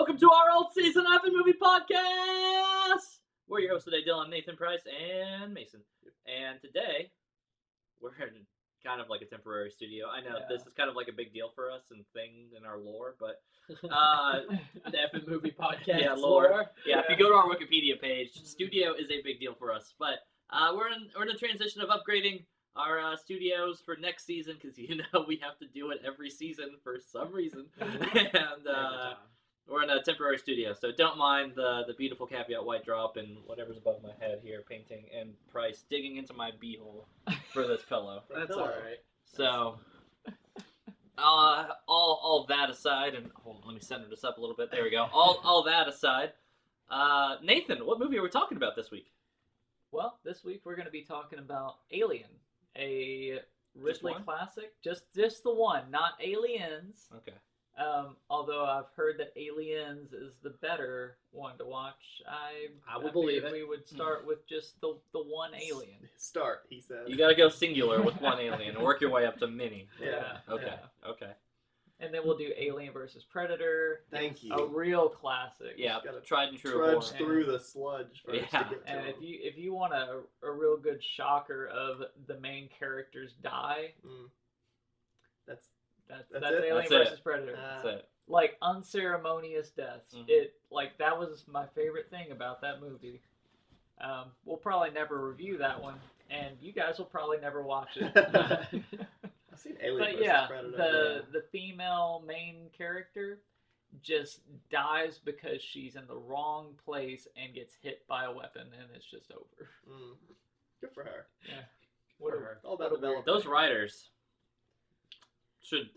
welcome to our old season of the movie podcast. We're your hosts today, Dylan, Nathan Price, and Mason. And today, we're in kind of like a temporary studio. I know this is kind of like a big deal for us and thing in our lore, but the F movie podcast lore. Yeah, if you go to our Wikipedia page, studio is a big deal for us. But we're in a transition of upgrading our studios for next season because we have to do it every season for some reason, and we're in a temporary studio, so don't mind the beautiful caveat white drop and whatever's above my head here, painting, and Price digging into my beehole for this pillow. That's all right. So, all that aside, and hold on, let me center this up a little bit. There we go. All that aside, Nathan, what movie are we talking about this week? Well, this week we're going to be talking about Alien, a Ridley classic. Just the one, not Aliens. Okay. Although I've heard that Aliens is the better one to watch, I will believe it. We would start with just the one alien. Start, he says. You got to go singular with one alien and work your way up to many. Yeah. Okay. Yeah. Okay. And then we'll do Alien versus Predator. Thank you. A real classic. Yeah, tried and true. Trudge through the sludge first to get to and him. if you want a real good shocker of the main characters die, that's Alien versus Predator. That's it. Like unceremonious deaths. Mm-hmm. That was my favorite thing about that movie. We'll probably never review that one, and you guys will probably never watch it. I've seen Alien but versus Predator. The female main character just dies because she's in the wrong place and gets hit by a weapon, and it's just over. Good for her. Yeah. Good for her. All about development. Those writers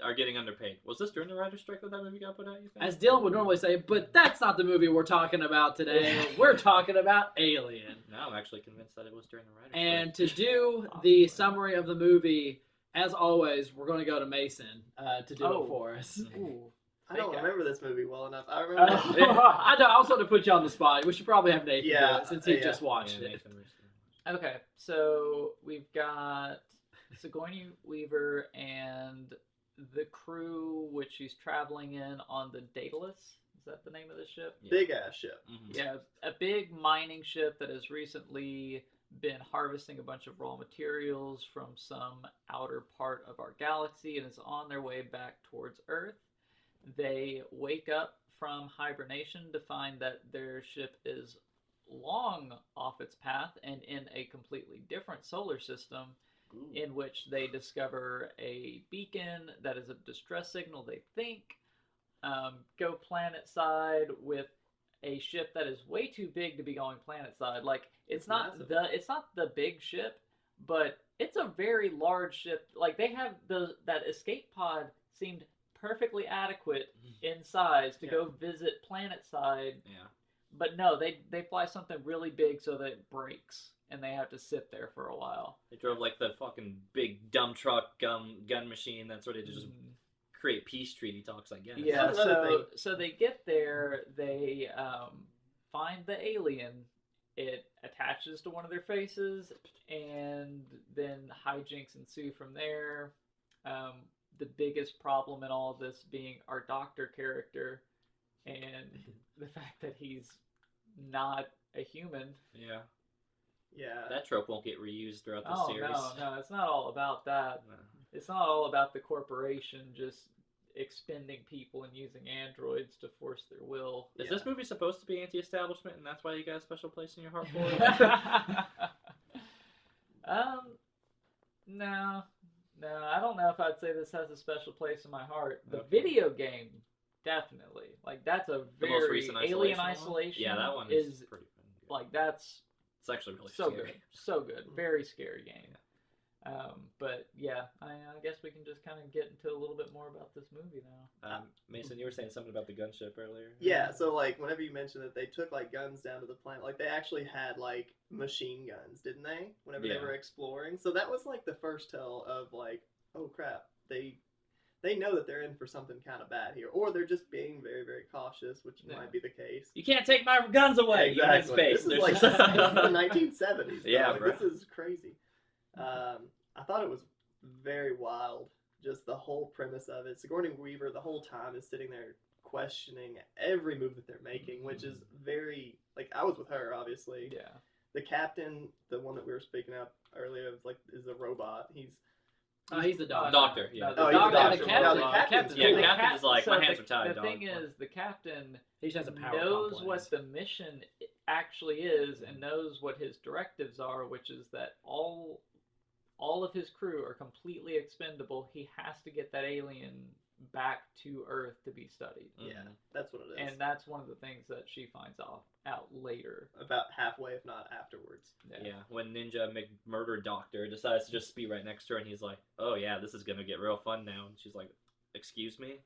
are getting underpaid. Was this during the writer's strike that movie got put out, you think? As Dylan would normally say, but that's not the movie we're talking about today. We're talking about Alien. No, I'm actually convinced that it was during the writer's And strike. to do the summary of the movie, as always, we're going to go to Mason to do it for us. Ooh. I don't remember this movie well enough. I remember. I also want to put you on the spot. We should probably have Nathan do it since he just watched it. Okay, so we've got Sigourney Weaver and the crew, which she's traveling in on the Daedalus. Is that the name of the ship? Yeah. Big ass ship. Mm-hmm. Yeah, a big mining ship that has recently been harvesting a bunch of raw materials from some outer part of our galaxy and is on their way back towards Earth. They wake up from hibernation to find that their ship is long off its path and in a completely different solar system. In which they discover a beacon that is a distress signal, they think, go planet side with a ship that is way too big to be going planet side. Like it's not the big ship, but it's a very large ship. Like they have that escape pod seemed perfectly adequate in size to go visit planet side. Yeah. But no, they fly something really big so that it breaks. And they have to sit there for a while. They drove like the fucking big dump truck gun machine that's ready to just create peace treaty talks, I guess. Yeah, so they get there, they find the alien, it attaches to one of their faces, and then hijinks ensue from there. The biggest problem in all of this being our doctor character, and the fact that he's not a human. Yeah. Yeah. That trope won't get reused throughout the series. No, it's not all about that. No. It's not all about the corporation just expending people and using androids to force their will. Is this movie supposed to be anti-establishment and that's why you got a special place in your heart for it? No, I don't know if I'd say this has a special place in my heart. The video game, definitely. Like, that's a very... The most recent Alien Isolation. Yeah, that one is pretty fun. Like, that's... It's actually really so scary. So good. Very scary game. But yeah, I guess we can just kind of get into a little bit more about this movie now. Mason, you were saying something about the gunship earlier. Yeah, so like whenever you mentioned that they took like guns down to the planet, like they actually had like machine guns, didn't they? Whenever they were exploring. So that was like the first tell of like, oh crap, they know that they're in for something kind of bad here, or they're just being very, very cautious, which might be the case. You can't take my guns away. Exactly. Space. This is like the 1970s. Yeah, like, bro. This is crazy. I thought it was very wild, just the whole premise of it. Sigourney Weaver the whole time is sitting there questioning every move that they're making, which is very, like, I was with her, obviously. Yeah. The captain, the one that we were speaking of earlier, is a robot. He's the doctor. Doctor, yeah. No, the Oh, he's a doctor. doctor. No, the the captain's captain's Yeah, cool. The captain is like, so my hands are tied, The dog. thing is, the captain He just has a power knows complex. what the mission actually is and knows what his directives are, which is that all of his crew are completely expendable. He has to get that alien back to Earth to be studied. Yeah, that's what it is. And that's one of the things that she finds out later. About halfway, if not afterwards. Yeah, when Ninja McMurder Doctor decides to just be right next to her, and he's like, "Oh yeah, this is gonna get real fun now," and she's like, "Excuse me?"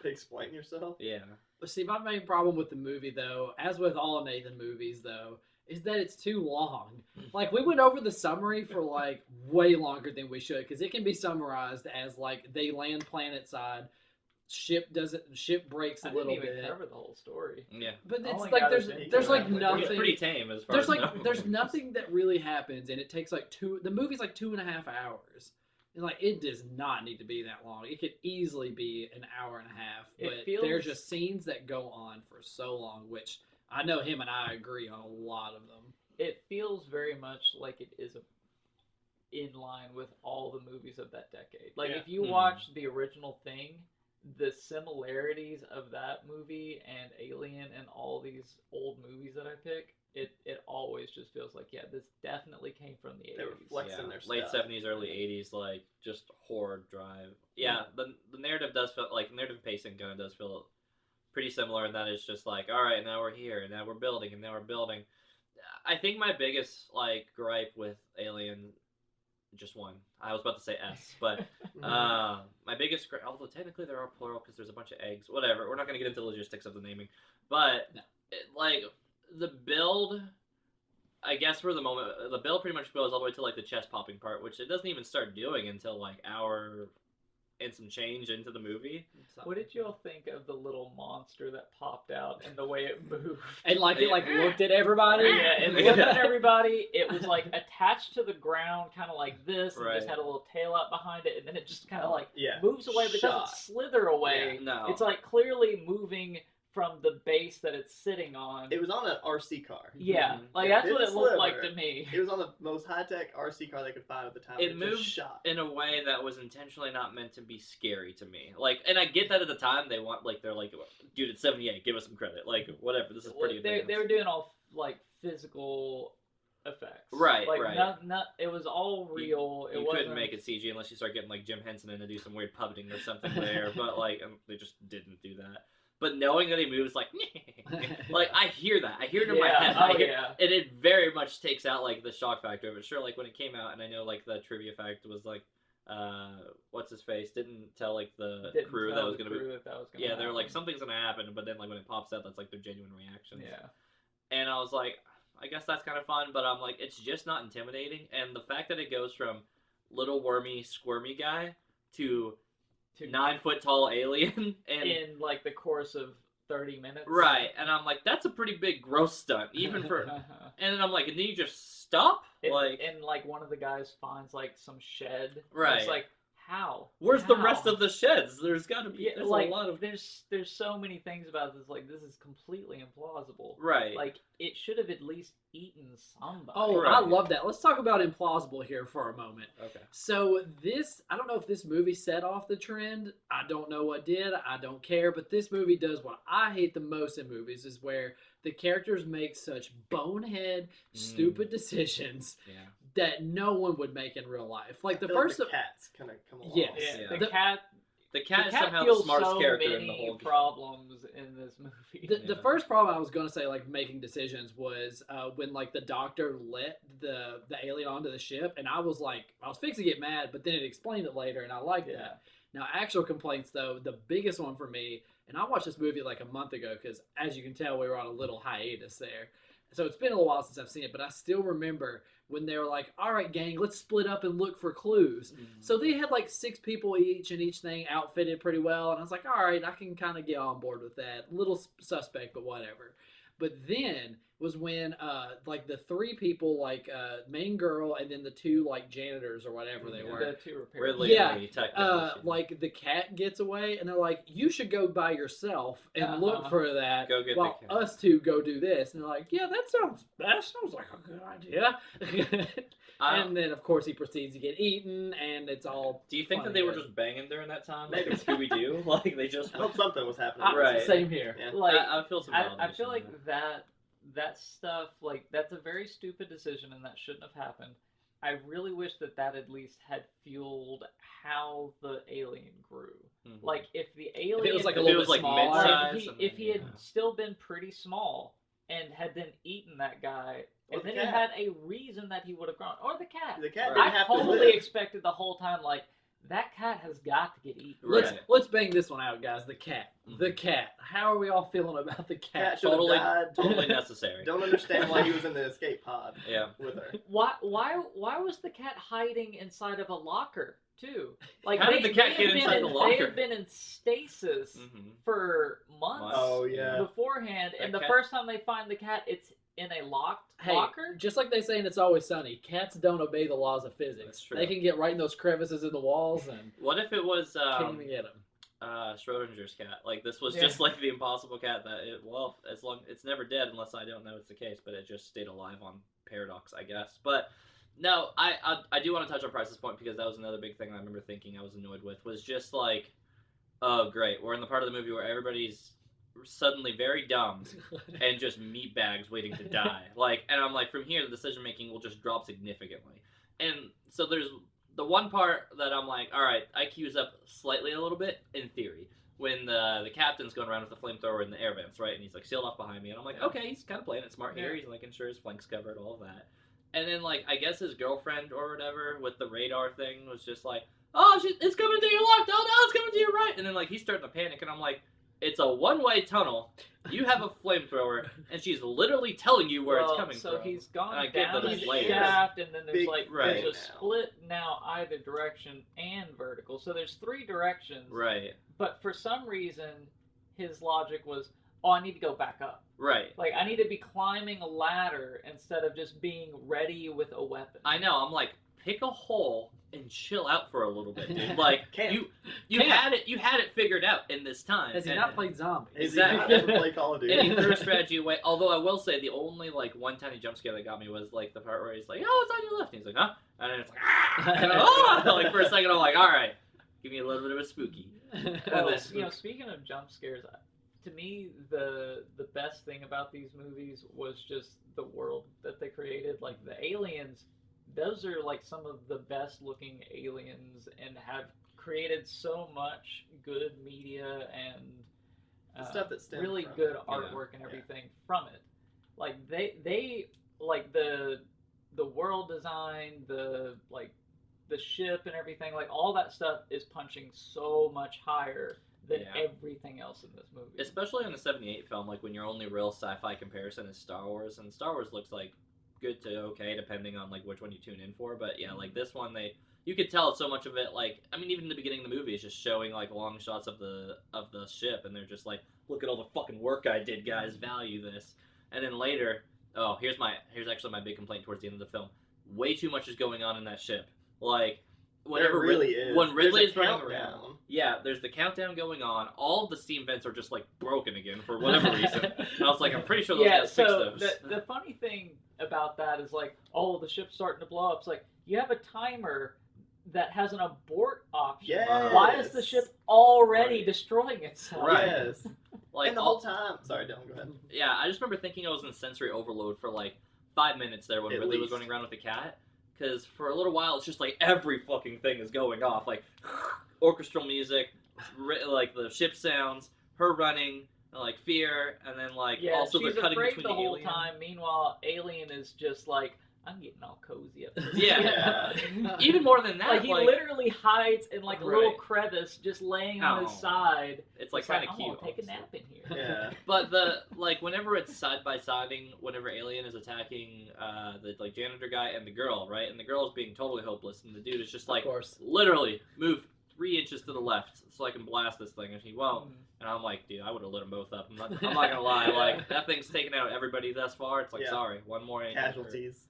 Explain yourself. Yeah. See, my main problem with the movie, though, as with all Nathan movies, though, is that it's too long. Like, we went over the summary for, like, way longer than we should, because it can be summarized as, like, they land planet-side, ship breaks a I little didn't even bit. cover the whole story. Yeah. But it's Only like, got there's us into like it. nothing. It's pretty tame as far There's as like, there's nothing that really happens, and it takes, like, the movie's, like, 2.5 hours. And, like, it does not need to be that long. It could easily be an hour and a half. But there's just scenes that go on for so long, which I know him and I agree on a lot of them. It feels very much like it is in line with all the movies of that decade. Like, if you watch the original Thing, the similarities of that movie and Alien and all these old movies that I pick, it always just feels like, yeah, this definitely came from the 80s. They were flexing their late stuff. 70s, early 80s, like just horror drive. Yeah, the narrative does feel like narrative pacing kind of does feel pretty similar, and that is just like, all right, now we're here, and now we're building, and now we're building. I think my biggest like gripe with Alien, just one. I was about to say S, but my biggest gripe, although technically there are plural because there's a bunch of eggs. Whatever, we're not going to get into the logistics of the naming, but like the build, I guess for the moment, the build pretty much goes all the way to like the chest popping part, which it doesn't even start doing until like hour and some change into the movie. What did you all think of the little monster that popped out and the way it moved? And like it like looked at everybody. Yeah, it looked at everybody. It was like attached to the ground, kind of like this, and just had a little tail out behind it, and then it just kind of like moves away, but doesn't slither away. Yeah, no. It's like clearly moving from the base that it's sitting on. It was on an RC car. Yeah, like that's what it looked like to me. It was on the most high-tech RC car they could find at the time. It moved in a way that was intentionally not meant to be scary to me. Like, and I get that at the time they want, like, they're like, dude, it's 78, give us some credit. Like, whatever, this is pretty advanced. They were doing all like physical effects. Right, like, right. It was all real. You couldn't make it CG unless you start getting like Jim Henson in to do some weird puppeting or something there. But like, they just didn't do that. But knowing that he moves like, like I hear that. I hear it in my head. And it very much takes out like the shock factor of it. Sure, like when it came out, and I know like the trivia fact was like, what's his face didn't tell like the crew that was gonna be. Yeah, they're like something's gonna happen, but then like when it pops out, that's like their genuine reactions. Yeah. And I was like, I guess that's kind of fun, but I'm like, it's just not intimidating. And the fact that it goes from little wormy squirmy guy to 9-foot tall alien and in like the course of 30 minutes. Right. And I'm like, that's a pretty big gross stunt, even for and then I'm like, and then you just stop? And like one of the guys finds like some shed. Right. It's like, how? Where's the rest of the sheds? There's gotta be there's like, a lot of there's so many things about this, like this is completely implausible. Right. Like it should have at least eaten somebody. Oh, right. I love that. Let's talk about implausible here for a moment. Okay. So this, I don't know if this movie set off the trend. I don't know what did. I don't care. But this movie does what I hate the most in movies, is where the characters make such bonehead, stupid decisions that no one would make in real life. Like the first, the cats kind of come along. Yes, Yeah. The cat is somehow the feels smartest so character many in the whole problems in this movie. The first problem I was going to say, like making decisions, was when like the doctor let the alien onto the ship, and I was fixing to get mad, but then it explained it later, and I liked that. Now, actual complaints though, the biggest one for me, and I watched this movie like a month ago because, as you can tell, we were on a little hiatus there. So it's been a little while since I've seen it, but I still remember when they were like, all right, gang, let's split up and look for clues. So they had like 6 people each, and each thing outfitted pretty well. And I was like, all right, I can kind of get on board with that. Little suspect, but whatever. But then was when like the three people, like main girl and then the two like janitors or whatever they were. The two repair. Ridley Yeah, and the technician. like the cat gets away, and they're like, "You should go by yourself and look for that, Go get while the cat." us two go do this." And they're like, "Yeah, that sounds like a good idea." And then, of course, he proceeds to get eaten, and it's all. Do you think that fun they were again. just banging during that time? Maybe. Like Scooby-Doo? Like they just... I hope something was happening. Right. Same here. Yeah. Like I feel some I feel validation like in that stuff, like that's a very stupid decision and that shouldn't have happened. I really wish that at least had fueled how the alien grew. Mhm. Like if the alien, If it was like a If little it was, bit like, smaller, mid-size, if he had yeah. still been pretty small and had then eaten that guy, Or and the then he cat. had a reason that he would have grown, or the cat. The cat Right. didn't I have to totally live. expected the whole time, like that cat has got to get eaten. Right. Let's bang this one out, guys. The cat. Mhm. The cat. How are we all feeling about the Cat cat? should have Totally, died. totally necessary. Don't understand why he was in the escape pod Yeah. with her. Why was the cat hiding inside of a locker too? Like How did the cat they get had inside been the They locker? had been in stasis Mhm. for months Months. Oh yeah. beforehand, That and the cat- first time they find the cat, it's in a locked Hey, locker. just like they say in It's Always Sunny, cats don't obey the laws of physics. That's true. They can get right in those crevices in the walls and What if it was can't even get them. Schrodinger's cat? Like this was Yeah. just like the impossible cat that as long it's never dead unless I don't know it's the case, but it just stayed alive on paradox, I guess. But no, I do want to touch on Price's point because that was another big thing I remember thinking I was annoyed with was just like, oh great, we're in the part of the movie where everybody's suddenly very dumb and just meat bags waiting to die. Like, and I'm like, from here the decision making will just drop significantly. And so there's the one part that I'm like, all right, IQ's up slightly a little bit in theory when the captain's going around with the flamethrower in the air vents, right? And he's like sealed off behind me, and I'm like, okay, he's kind of playing it smart here. Yeah. He's like ensure his flanks covered, all of that. And then like I guess his girlfriend or whatever with the radar thing was just like, oh, it's coming to your left. Oh no, it's coming to your right. And then like he's starting to panic, and I'm like, it's a one-way tunnel. You have a flamethrower, and she's literally telling you where it's coming so from. he's gone And I get down that the it's layers. shaft, and then there's Big like Right. there's a now. split now either direction and vertical. So there's three directions. Right, But for some reason, his logic was, oh, I need to go back up. right. Like I need to be climbing a ladder instead of just being ready with a weapon. I know. I'm like, pick a hole and chill out for a little bit, dude. Like Camp. you Camp. had it figured out in this time. Has he And- not played zombies? Has Exactly. he not ever played Call of Duty? And he threw a strategy away. Although I will say the only like one tiny jump scare that got me was like the part where he's like, "Oh, it's on your left." And he's like, "Huh?" And then it's like, "Ah!" And oh! Like for a second, I'm like, "All right, give me a little bit of a spooky." Well, this- speaking of jump scares, to me the best thing about these movies was just the world that they created. Like the aliens, those are like some of the best looking aliens and have created so much good media and The stuff that stemmed really from good it. artwork and Yeah. everything from it. Like they like the world design, the ship and everything, like all that stuff is punching so much higher than Yeah. everything else in this movie. Especially in the '78 film, like when your only real sci-fi comparison is Star Wars, and Star Wars looks like good to okay depending on like which one you tune in for. But yeah, like this one, you could tell so much of it. Like I mean, even in the beginning of the movie is just showing like long shots of the ship, and they're just like, look at all the fucking work I did, guys. Value this. And then later, oh, here's actually my big complaint towards the end of the film. Way too much is going on in that ship. Like whenever There really is. when Ridley There's is a running countdown. around. Yeah, there's the countdown going on. All of the steam vents are just like broken again for whatever reason. And I was like, I'm pretty sure those yeah, guys so fixed those. the funny thing about that is like, oh, the ship's starting to blow up. It's like you have a timer that has an abort option. Yes. Why is the ship already Right. destroying itself? Right. Yes. Like and the whole time. Sorry, Dylan, go ahead. Yeah, I just remember thinking I was in sensory overload for like 5 minutes there when At Ridley was least. running around with the cat. Because for a little while, it's just like every fucking thing is going off. Like orchestral music, like the ship sounds, her running, and, like fear, and then like Yeah, also she's they're cutting afraid between the the whole alien. time. Meanwhile, Alien is just like, I'm getting all cozy up. This Yeah. ship." Even more than that, like he literally hides in like a little Right. crevice, just laying on his Oh. side. it's like It's kind of I'm cute. gonna take a honestly. nap in here. Yeah. But the like whenever it's side by siding, whenever Alien is attacking the like janitor guy and the girl, right, and the girl is being totally hopeless, and the dude is just like of course. literally move 3 inches to the left so I can blast this thing. And he won't. And I'm like, dude, I would have lit them both up. I'm not gonna lie. Like, that thing's taken out everybody thus far. It's like, sorry, one more ain't casualties.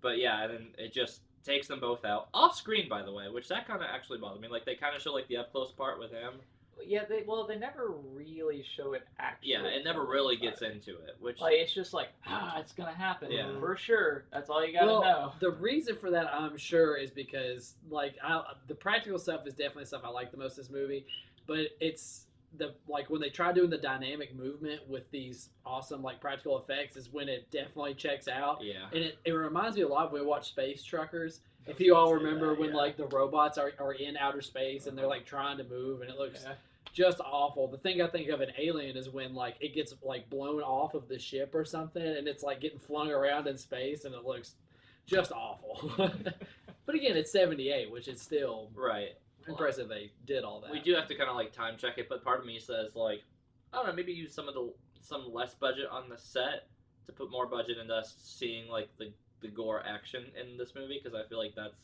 But yeah, and then it just takes them both out. Off screen, by the way, which that kind of actually bothered me. Like, they kind of show, like, the up-close part with him. Yeah, they never really show it actually. Yeah, it never really gets into it, which... Like, it's just like, it's gonna happen. Yeah. For sure. That's all you gotta know. The reason for that, I'm sure, is because, like, the practical stuff is definitely stuff I like the most in this movie, but it's... when they try doing the dynamic movement with these awesome like practical effects is when it definitely checks out. Yeah. And it reminds me a lot of when we watch Space Truckers. If you all remember when like the robots are in outer space and they're like trying to move and it looks just awful. The thing I think of an Alien is when like it gets like blown off of the ship or something and it's like getting flung around in space and it looks just awful. But again, it's 78, which is still impressive they did all that. We do have to kind of like time check it, but part of me says like, I don't know, maybe use some less budget on the set to put more budget into us seeing like the gore action in this movie, because I feel like that's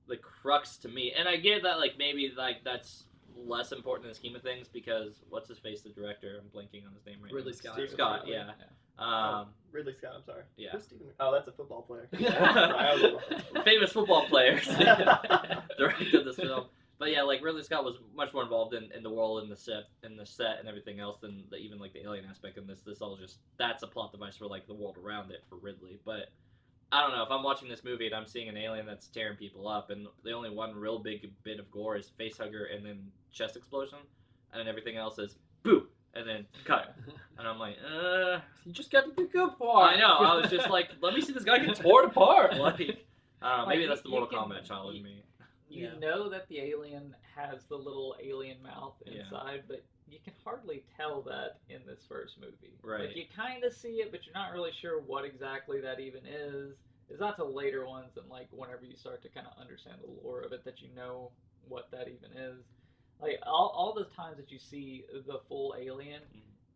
the crux to me. And I get that like maybe like that's less important in the scheme of things because what's his face, the director? I'm blanking on his name right now. Ridley Scott. Scott, yeah. Ridley Scott, I'm sorry. Yeah. Who's Stephen? Oh, that's a football player. Famous football players directed this film. But yeah, like Ridley Scott was much more involved in the world and the set and everything else than even like the alien aspect in this. This all just, that's a plot device for like the world around it for Ridley. But I don't know, if I'm watching this movie and I'm seeing an alien that's tearing people up and the only one real big bit of gore is face hugger and then chest explosion and then everything else is boo and then cut. And I'm like, you just got to the good part. I know, I was just like, let me see this guy get torn apart. Like, I don't know, maybe that's the Mortal Kombat child in me. You know that the alien has the little alien mouth inside, but you can hardly tell that in this first movie. Right. Like, you kind of see it, but you're not really sure what exactly that even is. It's not till later ones and, like, whenever you start to kind of understand the lore of it that you know what that even is. Like, all the times that you see the full alien,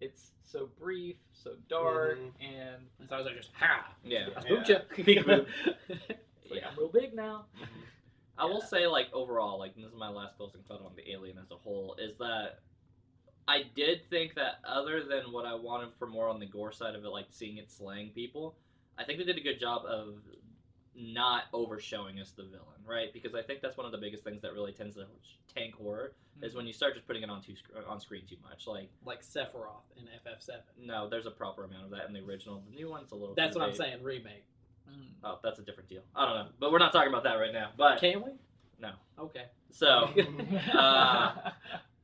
it's so brief, so dark, and... So I was like, just, ha! Yeah. Peekaboo. It's like, I'm real big now. I will say, like, overall, like, and this is my last closing thought on the alien as a whole, is that I did think that other than what I wanted for more on the gore side of it, like seeing it slaying people, I think they did a good job of not overshowing us the villain, right? Because I think that's one of the biggest things that really tends to tank horror, is when you start just putting it on screen too much. Like Sephiroth in FF7. No, there's a proper amount of that in the original. The new one's a little That's what I'm saying, remake. Oh, that's a different deal. I don't know. But we're not talking about that right now. But can we? No. Okay. So,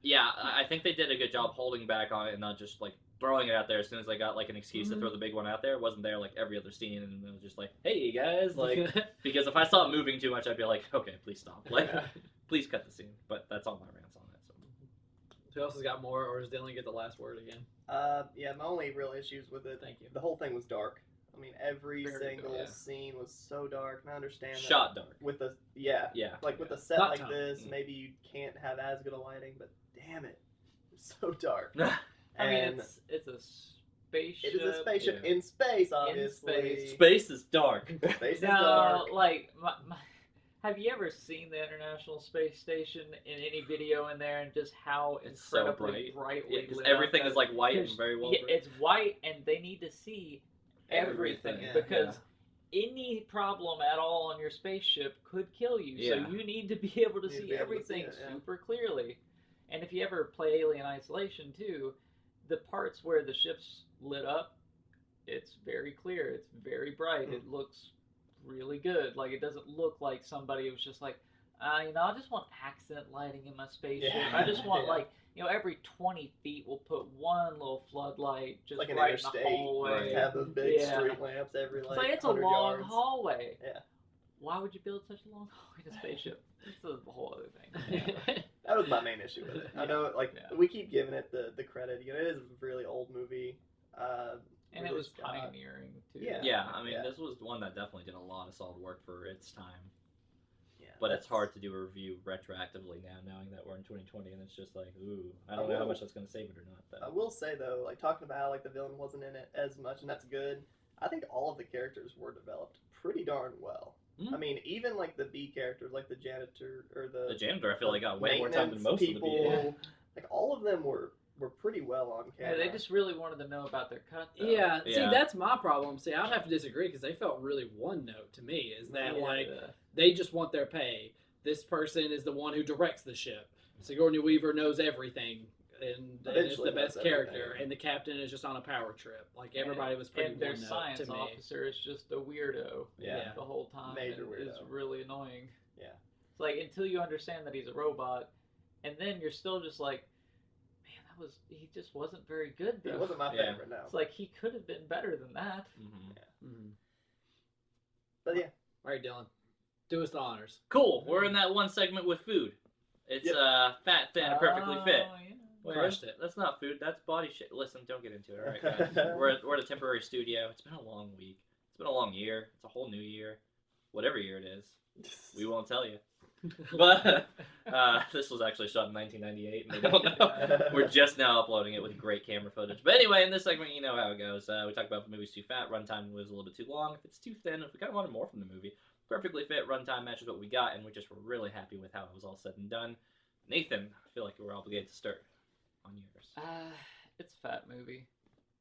yeah, I think they did a good job holding back on it and not just, like, throwing it out there as soon as they got, like, an excuse to throw the big one out there. It wasn't there, like, every other scene, and it was just like, hey, guys, like, because if I saw it moving too much, I'd be like, okay, please stop. Like, please cut the scene. But that's all my rants on it. So. Who else has got more, or does Dylan get the last word again? Yeah, my only real issues with it, Thank you. The whole thing was dark. I mean, every single scene was so dark, and I understand that. Shot dark. With the like with a set Not like time. this, maybe you can't have as good a lighting, but damn it, it's so dark. I mean, it's a spaceship. It is a spaceship in space, obviously. Space is dark. Space is dark. Like, have you ever seen the International Space Station in any video in there, and just how it's incredibly so bright. brightly lit everything up is like white and very well. It's white, and they need to see everything because any problem at all on your spaceship could kill you. So you need to be able to see everything super clearly. And if you ever play Alien Isolation too, the parts where the ship's lit up, it's very clear. It's very bright. It looks really good. Like, it doesn't look like somebody was just like, I just want accent lighting in my spaceship. I just want like, every 20 feet we'll put one little floodlight just like right in the hallway. Have those big street lamps every it's like it's a long hallway. Yeah. Why would you build such a long hallway in a spaceship? It's a whole other thing. That was my main issue with it. I know, we keep giving it the credit. It is a really old movie. And it was pioneering too. Yeah, I mean, this was one that definitely did a lot of solid work for its time. But it's hard to do a review retroactively now, knowing that we're in 2020, and it's just like, ooh, I don't know how much that's going to save it or not. But. I will say, though, like, talking about how, like, the villain wasn't in it as much, and that's good, I think all of the characters were developed pretty darn well. I mean, even like the B characters, like the janitor or The janitor, I feel like got way more time than maintenance most people, of the B. like all of them were pretty well on Yeah, camera. they just really wanted to know about their cut, though. Yeah, see, Yeah. that's my problem. See, I'd have to disagree because they felt really one note to me. Is that Yeah. like they just want their pay? This person is the one who directs the ship. Sigourney Weaver knows everything and is Eventually the best knows character, everything. and the captain is just on a power trip. Like everybody was pretty and their one note science to me. officer is just a weirdo. Yeah. The whole time. Major and It's weirdo. really annoying. Yeah. It's like until you understand that he's a robot, and then you're still just like, man, he just wasn't very good though. It wasn't my Yeah. favorite, no. It's like he could have been better than that. Mhm. But yeah, All right, Dylan, do us the honors. Cool. We're in that one segment with food. It's fat, thin, and perfectly fit. Oh, yeah. Wait, Crushed that's, it. that's not food. That's body shape. Listen, don't get into it. All right, guys. we're at a temporary studio. It's been a long week. It's been a long year. It's a whole new year. Whatever year it is, we won't tell you. But this was actually shot in 1998, and they don't know. We're just now uploading it with great camera footage. But anyway, in this segment, you know how it goes. We talk about if the movie's too fat, runtime was a little bit too long. If it's too thin, if we kind of wanted more from the movie, perfectly fit, runtime matches what we got, and we just were really happy with how it was all said and done. Nathan, I feel like we're obligated to start on yours. It's a fat movie.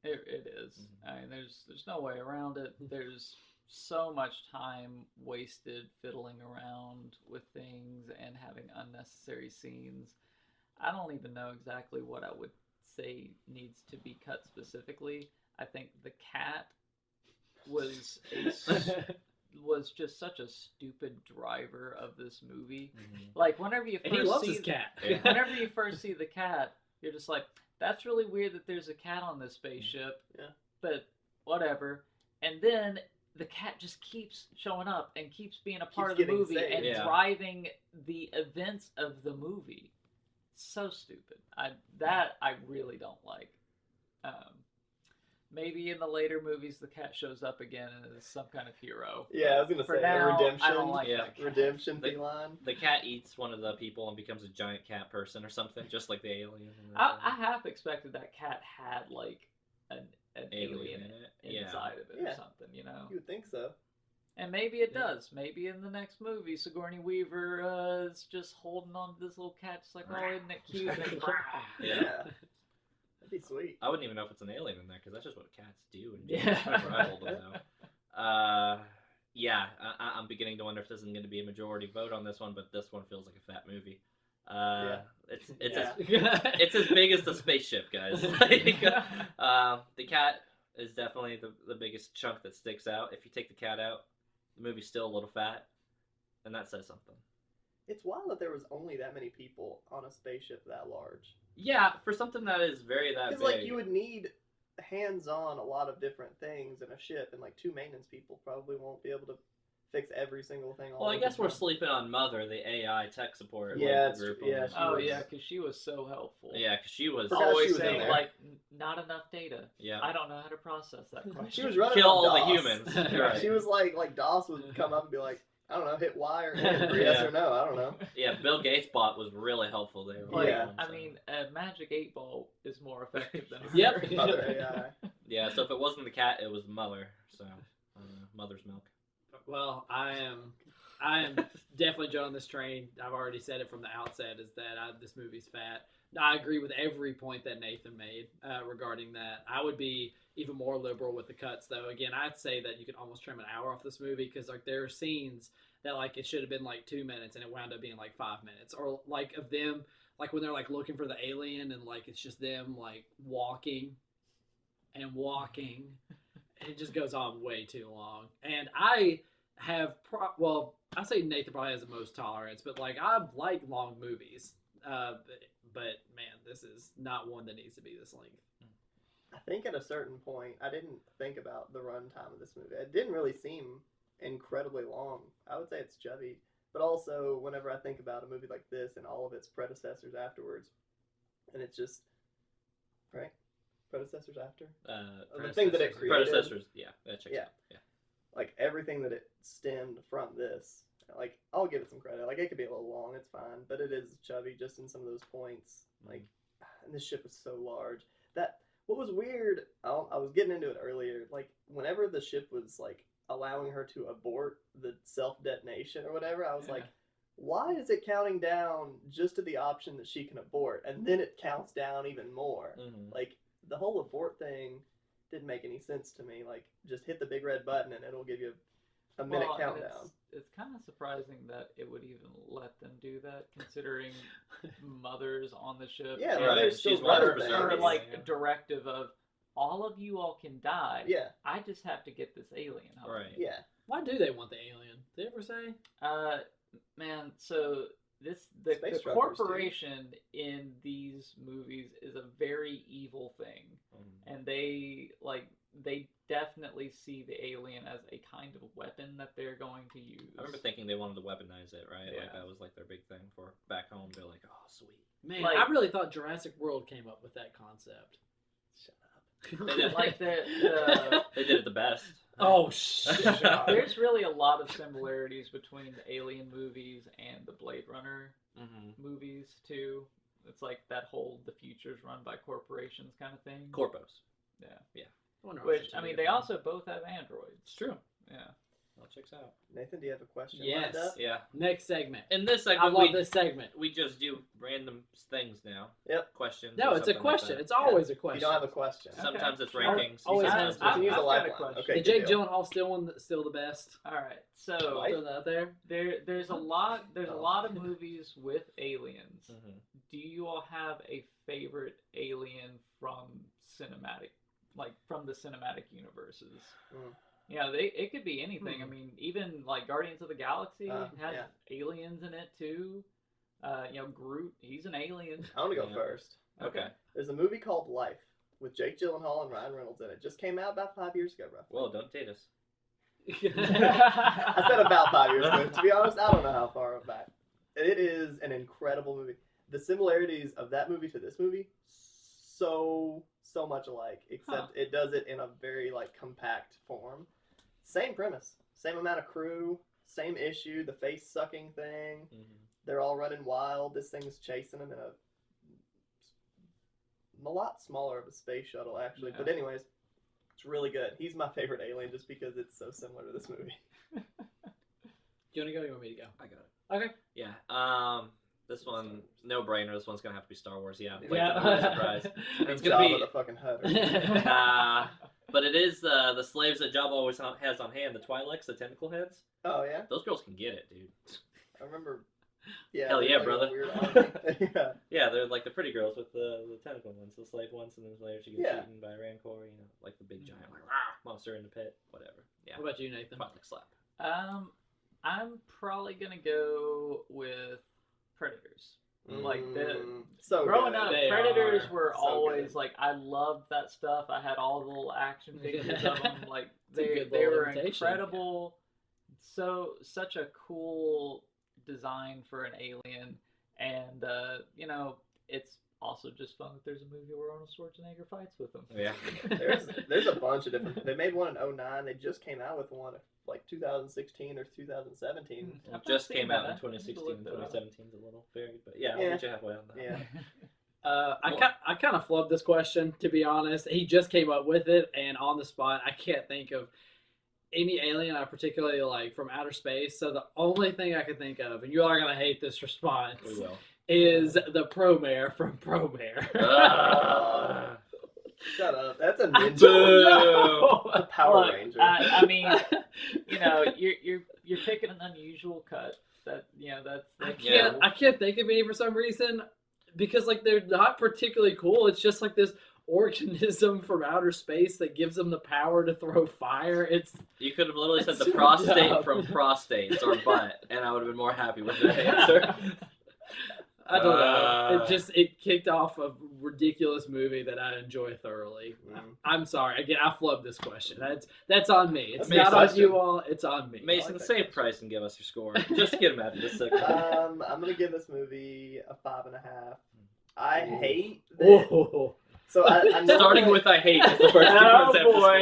It is. Mhm. I mean, there's no way around it. There's so much time wasted fiddling around with things and having unnecessary scenes. I don't even know exactly what I would say needs to be cut specifically. I think the cat was was just such a stupid driver of this movie. Like whenever you And he first loves see his cat. Yeah. whenever you first see the cat, you're just like, that's really weird that there's a cat on this spaceship. Yeah. But whatever. And then the cat just keeps showing up and keeps being a part of the getting movie saved. and Yeah. driving the events of the movie. So stupid. I really don't like. Maybe in the later movies the cat shows up again and is some kind of hero. Yeah, I was gonna For say now, redemption. I don't like Yeah. that cat. Redemption The- feline. The cat eats one of the people and becomes a giant cat person or something, just like the alien. in that I film. half expected that cat had like an alien in it. Yeah. inside of it Yeah. or something, you know. You would think so. And maybe it Yeah. does. Maybe in the next movie, Sigourney Weaver is just holding on to this little cat, just like, oh, isn't it cute? And Yeah. That'd be sweet. I wouldn't even know if it's an alien in there because that's just what cats do. And Yeah. whenever I hold them, though. Yeah, I'm beginning to wonder if this isn't going to be a majority vote on this one, but this one feels like a fat movie. It's Yeah. it's as big as the spaceship, guys. Like, the cat is definitely the biggest chunk that sticks out. If you take the cat out, the movie's still a little fat, and that says something. It's wild that there was only that many people on a spaceship that large. Yeah, for something that is that Because big. like you would need hands-on a lot of different things in a ship, and like 2 maintenance people probably won't be able to fix every single thing. Well, I guess we're sleeping on Mother, the AI tech support Yeah, group. yeah, she oh, was- yeah, because she was so helpful. Yeah, because she was Forgot she Always was in saying, there. like, not enough data. yeah. I don't know how to process that question. She was running Kill on all the DOS. humans. Right. She was like DOS would come up and be like, I don't know, hit Y or N for yes Yeah. or no. I don't know. Yeah, Bill Gates bot was really helpful there. Like, Yeah. I mean, a magic 8-ball is more effective than Yep. Mother AI. Yeah, so if it wasn't the cat, it was Mother. So, Mother's milk. Well, I am definitely joining this train. I've already said it from the outset, is that this movie's fat. I agree with every point that Nathan made regarding that. I would be even more liberal with the cuts, though. Again, I'd say that you could almost trim an hour off this movie because like there are scenes that like it should have been like 2 minutes and it wound up being like 5 minutes, or like of them like when they're like looking for the alien and like it's just them like walking and walking. And it just goes on way too long. And I have I say Nathan probably has the most tolerance, but like I like long movies. But man, this is not one that needs to be this length. I think at a certain point, I didn't think about the runtime of this movie. It didn't really seem incredibly long. I would say it's chubby. But also, whenever I think about a movie like this and all of its predecessors afterwards, and it's just, right? Predecessors after? The thing that it created. Predecessors, yeah, that checks Yeah. out. Yeah. Like, everything that it stemmed from this. Like, I'll give it some credit. Like, it could be a little long, it's fine. But it is chubby just in some of those points. Like, and this ship is so large. What was weird, I was getting into it earlier, like, whenever the ship was, like, allowing her to abort the self-detonation or whatever, I was like, why is it counting down just to the option that she can abort, and then it counts down even more? Like, the whole abort thing didn't make any sense to me. Like, just hit the big red button and it'll give you a minute countdown. It's kind of surprising that it would even let them do that, considering Mother's on the ship. Yeah, right. Mother's still She's one her of the thing. Her, service. like, directive of, all of you all can die. Yeah. I just have to get this alien home. Right. Yeah. Why do they want the alien? Did they ever say? Man, so the Space truckers, corporation in these movies is a very evil thing, and they definitely see the alien as a kind of weapon that they're going to use. I remember thinking they wanted to weaponize it, right? Yeah. Like that was like their big thing for back home. They're like, oh, sweet. Man, Like- I really thought Jurassic World came up with that concept. Shut up. They did, Like they did it the best. Oh, shit. there's really a lot of similarities between the Alien movies and the Blade Runner movies too. It's like that whole the future's run by corporations kind of thing. Corpos. Yeah. Wonder why Which, it's I mean, such a they big also both have androids. It's true. Yeah. That checks out. Nathan, do you have a question Yes. lined up? Yeah. Next segment. In this I segment, love this segment. we just do random things now. Yep. Questions. No, or it's a something question. Like that. it's always a You question. don't have a question. Sometimes it's Okay. rankings. Always You has can to. You can use a I've got a lifeline. question. Okay, Is Jake good deal. Gyllenhaal still the best? All right. So Life? Throw that out there. there's a lot of movies with aliens. Mhm. Do you all have a favorite alien from the cinematic universes? Yeah, it could be anything. I mean, even like Guardians of the Galaxy has yeah. aliens in it too. Groot, he's an alien. I want to go Yeah. first. Okay. There's a movie called Life with Jake Gyllenhaal and Ryan Reynolds in it. Just came out about 5 years ago, roughly. Well, don't date us. I said about 5 years ago. To be honest, I don't know how far back. It is an incredible movie. The similarities of that movie to this movie, so much alike, except it does it in a very compact form. Same premise, same amount of crew, same issue, the face sucking thing. They're all running wild. This thing's chasing them in a lot smaller of a space shuttle, actually. Yeah. But anyways, it's really good. He's my favorite alien just because it's so similar to this movie. Do you want to go or you want me to go? I got it. Okay. Yeah. This one, no brainer. This one's gonna have to be Star Wars. Yeah. Yeah. Surprise. It's Jabba gonna be. the fucking Hutt. But it is the slaves that Jabba always has on hand, the Twi'leks, the tentacle heads. Oh yeah, Those girls can get it, dude. I remember. Yeah. Hell they're yeah, like a brother. weird army. Yeah. Yeah, they're like the pretty girls with the tentacle ones, the slave ones, and then later she gets Yeah. eaten by Rancor, like the big giant monster in the pit, whatever. Yeah. What about you, Nathan? Twi'lek slap. I'm probably gonna go with Predators. Like so growing good. up, They Predators are were so always good. like I loved that stuff. I had all the little action figures of them. Like It's a good they little were imitation. incredible. Such a cool design for an alien, and it's also just fun that there's a movie where Arnold Schwarzenegger fights with them. Yeah. There's a bunch of different. They made one in 2009. They just came out with one like 2016 or 2017. It I've just not came seen out that. in I need to 2016 look and that up. 2017 is a little varied, but yeah, I'll Yeah. meet you halfway on that. Yeah. I kind of flubbed this question, to be honest. He just came up with it, and on the spot, I can't think of any alien I particularly like from outer space. So the only thing I can think of, and you are gonna hate this response, We will. is the Promare from Promare. Shut up. That's a ninja. Boo! It's a Power Look, Ranger. I mean, you're picking an unusual cut. I can't think of any for some reason because they're not particularly cool. It's just like this organism from outer space that gives them the power to throw fire. You could have literally said It's the so prostate dumb. from prostates or butt, and I would have been more happy with the answer. I don't know. It kicked off a ridiculous movie that I enjoy thoroughly. I'm sorry. Again, I flubbed this question. That's on me. It's That's not a on question. you all. It's on me. Mason, like that save question. price and give us your score. Just to get him out of this segment. I'm gonna give this movie a 5.5. I hate that. Oh. So I know Starting that- with I hate is the first two Oh, words I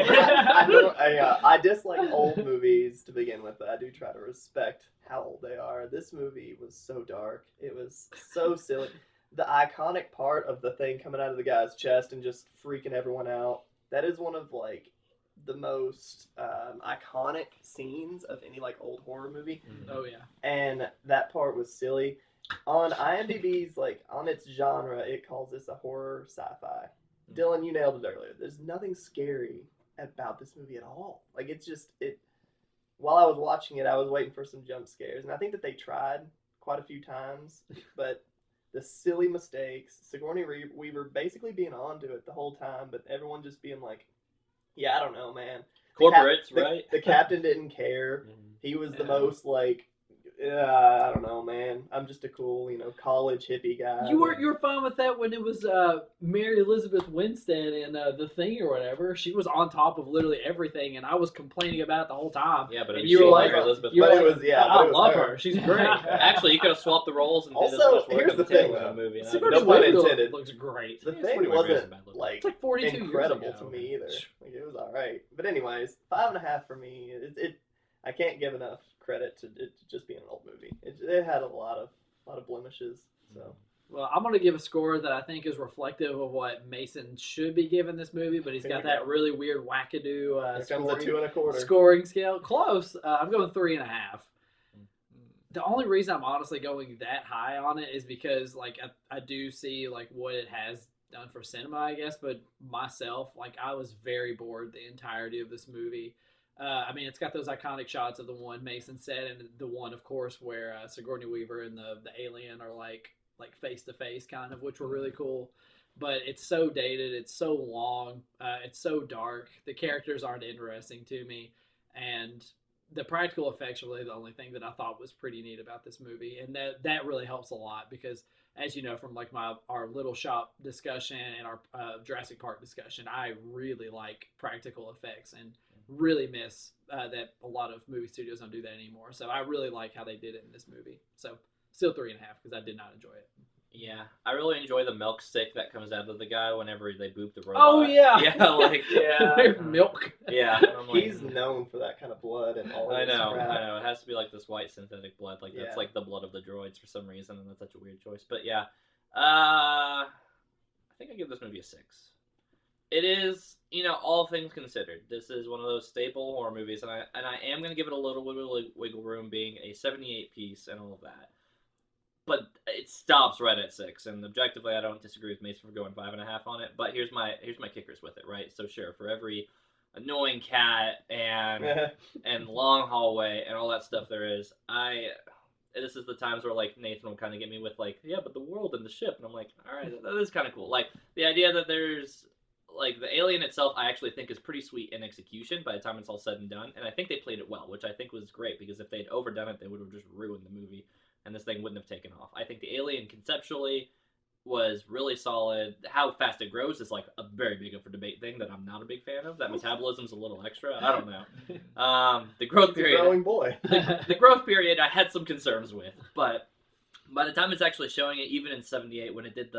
have to boy. score. I dislike old movies to begin with, but I do try to respect how old they are. This movie was so dark. It was so silly. The iconic part of the thing coming out of the guy's chest and just freaking everyone out, that is one of the most iconic scenes of any like old horror movie. Oh yeah. And that part was silly. On IMDb's like on its genre, it calls this a horror sci-fi. Dylan, you nailed it earlier. There's nothing scary about this movie at all. Like it's just it. While I was watching it, I was waiting for some jump scares, and I think that they tried quite a few times, but the silly mistakes, Sigourney Weaver basically being onto it the whole time, but everyone just being like, "Yeah, I don't know, man." Corporates, right? The captain didn't care. He was the most like, I don't know, man. I'm just a cool, college hippie guy. You were fine with that when it was Mary Elizabeth Winstead in The Thing or whatever. She was on top of literally everything, and I was complaining about it the whole time. Yeah, but you were like, Mary Elizabeth. I love her. She's great. Actually, you could have swapped the roles and also, did as much work here's on the thing, in the movie. No pun intended. Looks great. The thing wasn't like it's like 42 incredible years ago. to me either. Like it was all right. But anyways, 5.5 for me. It I can't give enough credit to it just being an old movie. It had a lot of blemishes. So. Well, I'm going to give a score that I think is reflective of what Mason should be giving this movie, but he's got that really weird wackadoo Here comes a 2 1/4 scoring scale. Close. I'm going 3.5. The only reason I'm honestly going that high on it is because like I do see like what it has done for cinema, I guess, but myself, like I was very bored the entirety of this movie. I mean, it's got those iconic shots of the one Mason said, and the one, of course, where Sigourney Weaver and the alien are like face to face, kind of, which were really cool. But it's so dated, it's so long, it's so dark. The characters aren't interesting to me, and the practical effects are really the only thing that I thought was pretty neat about this movie, and that really helps a lot because, as you know from like our Little Shop discussion and our Jurassic Park discussion, I really like practical effects and really miss that a lot of movie studios don't do that anymore. So I really like how they did it in this movie. So still 3.5 because I did not enjoy it. Yeah, I really enjoy the milk stick that comes out of the guy whenever they boop the robot. Oh yeah, yeah, milk. Yeah, he's known for that kind of blood and all. I know. Crap. It has to be like this white synthetic blood, like that's like the blood of the droids for some reason, and that's such a weird choice. But yeah, I think I give this movie a 6. It is, all things considered, this is one of those staple horror movies, and I am going to give it a little wiggle room, being a 78 piece and all of that. But it stops right at 6, and objectively, I don't disagree with Mason for going 5.5 on it. But here's my kickers with it, right? So sure, for every annoying cat and long hallway and all that stuff there is, this is the times where like Nathan will kind of get me with like, yeah, but the world and the ship, and I'm like, all right, that is kind of cool. Like the idea that there's like the alien itself, I actually think is pretty sweet in execution by the time it's all said and done, and I think they played it well, which I think was great because if they'd overdone it, they would have just ruined the movie, and this thing wouldn't have taken off. I think the alien conceptually was really solid. How fast it grows is like a very big up for debate thing that I'm not a big fan of. That metabolism's a little extra. I don't know. The growth period. A growing boy. the growth period I had some concerns with, but by the time it's actually showing it, even in 78 when it did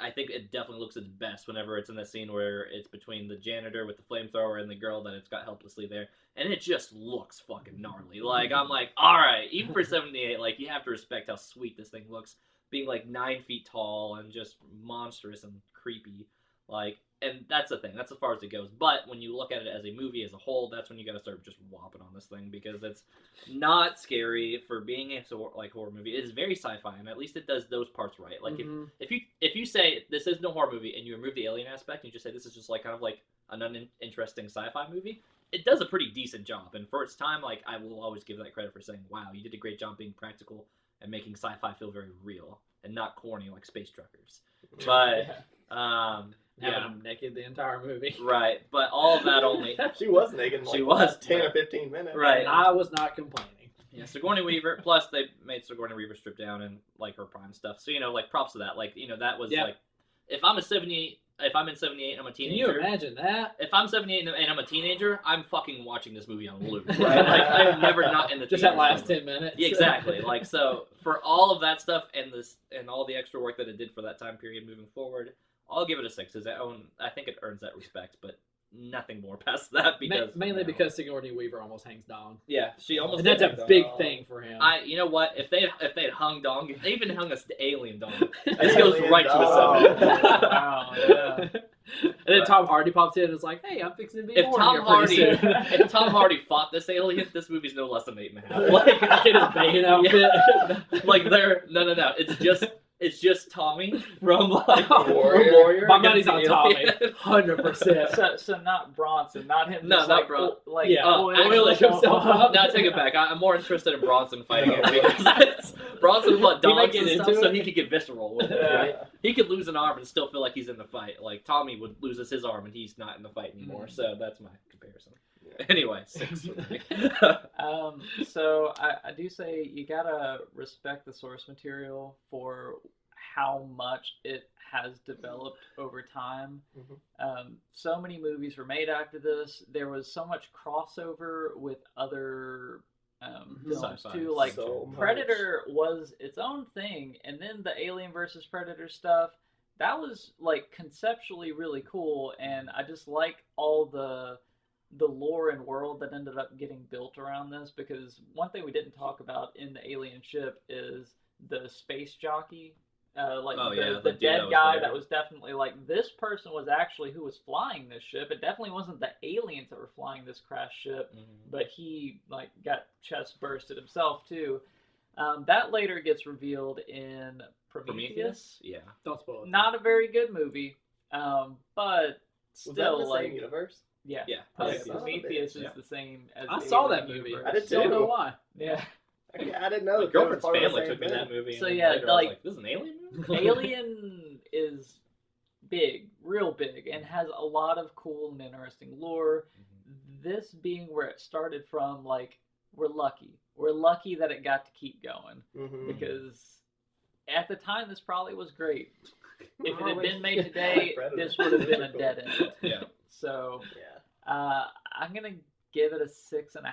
I think it definitely looks its best whenever it's in the scene where it's between the janitor with the flamethrower and the girl that it's got helplessly there. And it just looks fucking gnarly. Like, I'm like, alright, even for 78, like, you have to respect how sweet this thing looks. Being, like, 9 feet tall and just monstrous and creepy. Like, and that's the thing. That's as far as it goes. But when you look at it as a movie as a whole, that's when you gotta start just whopping on this thing. Because it's not scary for being a horror movie. It is very sci-fi, and at least it does those parts right. Like, if you say this is no horror movie, and you remove the alien aspect, and you just say this is just, like, kind of like an uninteresting sci-fi movie, it does a pretty decent job. And for its time, like, I will always give that credit for saying, wow, you did a great job being practical and making sci-fi feel very real and not corny like Space Truckers. But, having them naked the entire movie. Right, but all of that only... She was naked in like 10 or 15 minutes. Right. And I was not complaining. Yeah, Sigourney Weaver, plus they made Sigourney Weaver strip down and, like, her prime stuff. So, like, props to that. Like, that was, like... If I'm in 78 and I'm a teenager... Can you imagine that? If I'm 78 and I'm a teenager, I'm fucking watching this movie on loop, right? Like, I'm never not in the just that last 10 minutes. Yeah, exactly. Like, so, for all of that stuff and all the extra work that it did for that time period moving forward... I'll give it a 6. I think it earns that respect, but nothing more past that because mainly because Sigourney Weaver almost hangs dong. Yeah, she almost. And that's a big thing for him. You know what? If they had hung dong, if they even hung us to alien dong, this goes right to a 7. Wow, yeah. And then Tom Hardy pops in and is like, "Hey, I'm fixing to be If born Tom here pretty Hardy, soon." if Tom Hardy fought this alien, this movie's no less than 8.5. Like, get his Bane outfit. Like they're no. It's just Tommy from like Warrior. My money's on against Tommy, the alien. 100%. So not Bronson, not him. No, just not like, Bron- Like Yeah. Oiling himself up. No, take it back. I'm more interested in Bronson fighting him because Bronson fought He might dogs get and stuff, into so it. he could get visceral with it. Right? He could lose an arm and still feel like he's in the fight. Like Tommy would loses his arm and he's not in the fight anymore. So that's my comparison. Anyway, 6 for me. So I do say you gotta respect the source material for how much it has developed over time. So many movies were made after this. There was so much crossover with other films Sci-fi. too. Like So much. Predator was its own thing, and then the Alien versus Predator stuff. That was like conceptually really cool, and I just like all the lore and world that ended up getting built around this, because one thing we didn't talk about in the alien ship is the space jockey, the dude dead that was guy there. that was definitely like, this person was actually who was flying this ship. It definitely wasn't the aliens that were flying this crashed ship, but he like got chest bursted himself too. That later gets revealed in Prometheus. Yeah. Don't spoil it. Not a very good movie, but Was that still the like same universe? yeah. Yeah. Prometheus. Prometheus is Yeah. the same as I the saw Alien that movie. universe. I did Don't too. know why. Yeah. I didn't know My that they were girlfriend's part of the family same took me to thing. that movie. So and yeah, later I was like- like, this is an alien movie? Alien is big, real big, and has a lot of cool and interesting lore. This being where it started from, like, we're lucky. We're lucky that it got to keep going, because at the time this probably was great. If it had been made today, Predator. this would have been a dead end. Yeah. So Yeah. I'm gonna give it a 6.5.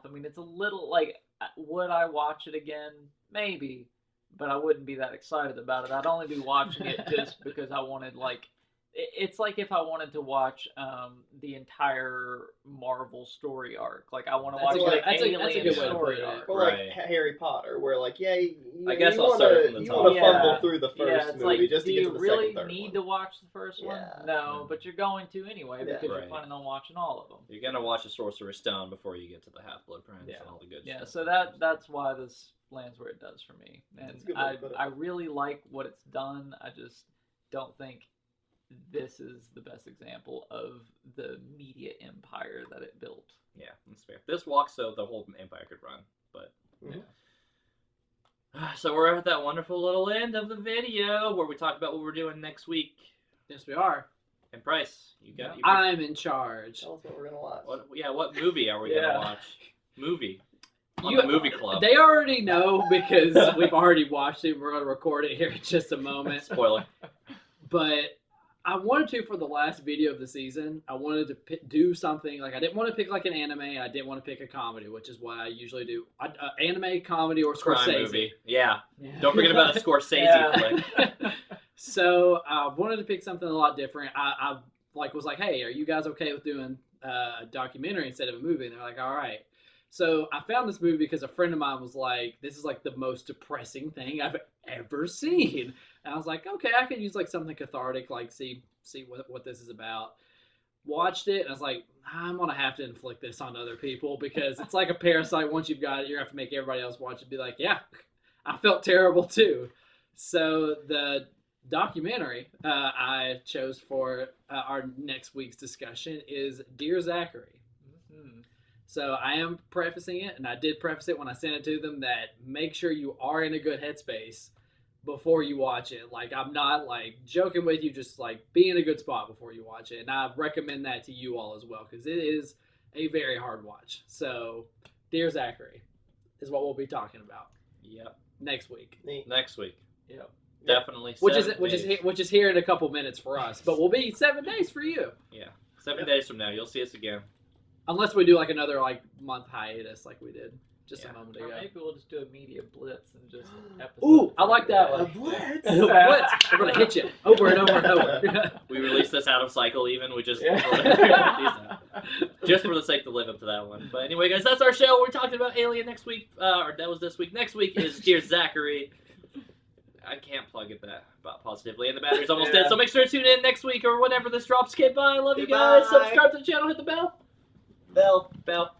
I mean, it's a little like, would I watch it again? Maybe, but I wouldn't be that excited about it. I'd only be watching it just because I wanted, like, it's like if I wanted to watch the entire Marvel story arc. Like, I want to watch That's the a- that's a Alien good way to story put it. arc. Or like Right. Harry Potter, where like I guess you I'll wanna, start from the you top. want to Yeah. fumble through the Yeah, first it's movie like, just to do get you to the really second, third need one. to watch the first one? Yeah. No, but you're going to anyway Yeah. because you're Right. planning on watching all of them. You're gonna watch the Sorcerer's Stone before you get to the Half-Blood Prince Yeah. and all the good Yeah, stuff. so that's why this lands where it does for me. And That's a good way to put it. I really like what it's done. I just don't think this is the best example of the media empire that it built. Yeah, that's fair. This walks so the whole empire could run, but Mhm. so we're at that wonderful little end of the video where we talk about what we're doing next week. Yes, we are. And Price, you got I'm in charge. Tell us what we're gonna watch. what movie are we Yeah. gonna watch? Movie. On You- the movie club. They already know because we've already watched it. We're going to record it here in just a moment. Spoiler. But I wanted to, for the last video of the season, I wanted to do something. Like, I didn't want to pick like an anime. I didn't want to pick a comedy, which is what I usually do. Anime, comedy, or Crime Scorsese. movie. Yeah. Yeah. Don't forget about a Scorsese Yeah. flick. So I wanted to pick something a lot different. I was like, hey, are you guys okay with doing a documentary instead of a movie? And they're like, all right. So I found this movie because a friend of mine was like, this is like the most depressing thing I've ever seen. And I was like, okay, I could use like something cathartic, like see what this is about. Watched it, and I was like, I'm going to have to inflict this on other people because it's like a parasite. Once you've got it, you're going to have to make everybody else watch it and be like, yeah, I felt terrible too. So the documentary I chose for our next week's discussion is Dear Zachary. Mhm. So I am prefacing it, and I did preface it when I sent it to them, that make sure you are in a good headspace before you watch it. Like, I'm not like joking with you, just like be in a good spot before you watch it. And I recommend that to you all as well, because it is a very hard watch. So Dear Zachary is what we'll be talking about Yep. next week. Neat. Next week. Yep. Definitely. Which 7 days. is here in a couple minutes for us, but we'll be 7 days for you, Yeah. 7 days from now, you'll see us again. unless we do like another like month hiatus like we did just Yeah. a moment Or ago. maybe we'll just do a media blitz and just episode. Ooh, I like that A one. blitz. Blitz. We're gonna hit you over and over and over. We release this out of cycle even. We just Yeah. just for the sake to live up to that one. But anyway, guys, that's our show. We're talking about Alien next week. Or that was this week. Next week is Dear Zachary. I can't plug it that positively, and the battery's almost dead. So make sure to tune in next week or whenever this drops. Okay, bye. I love you guys. Subscribe to the channel. Hit the bell. Bell. Bell.